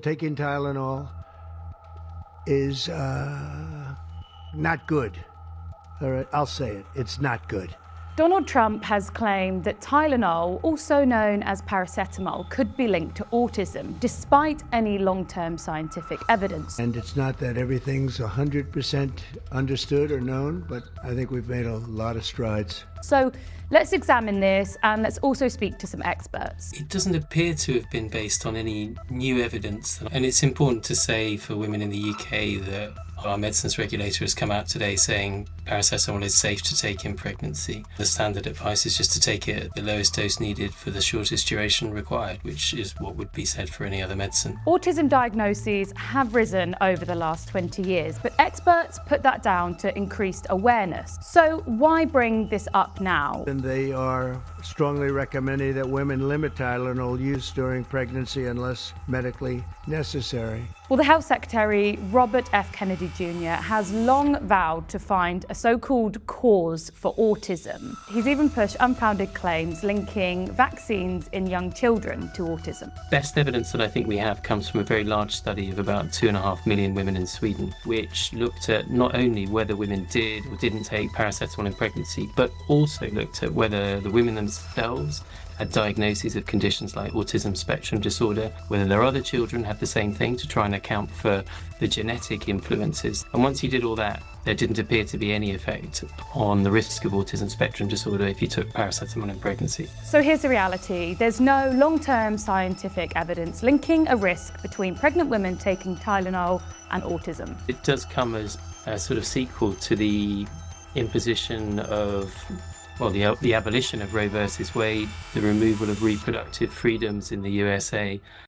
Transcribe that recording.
Taking Tylenol is not good. All right, I'll say it. It's not good. Donald Trump has claimed that Tylenol, also known as paracetamol, could be linked to autism, despite any long-term scientific evidence. And it's not that everything's 100% understood or known, but I think we've made a lot of strides. So let's examine this, and let's also speak to some experts. It doesn't appear to have been based on any new evidence. And it's important to say for women in the UK that our medicines regulator has come out today saying paracetamol is safe to take in pregnancy. The standard advice is just to take it at the lowest dose needed for the shortest duration required, which is what would be said for any other medicine. Autism diagnoses have risen over the last 20 years, but experts put that down to increased awareness. So why bring this up now? And they are strongly recommending that women limit Tylenol use during pregnancy unless medically necessary. Well, the Health Secretary, Robert F. Kennedy Jr., has long vowed to find a so-called cause for autism. He's even pushed unfounded claims linking vaccines in young children to autism. Best evidence that I think we have comes from a very large study of about 2.5 million women in Sweden, which looked at not only whether women did or didn't take paracetamol in pregnancy, but also looked at whether the women themselves had diagnoses of conditions like autism spectrum disorder, whether their other children had the same thing to try and account for the genetic influences. And once you did all that, there didn't appear to be any effect on the risk of autism spectrum disorder if you took paracetamol in pregnancy. So here's the reality. There's no long-term scientific evidence linking a risk between pregnant women taking Tylenol and autism. It does come as a sort of sequel to the imposition of the abolition of Roe versus Wade, the removal of reproductive freedoms in the USA,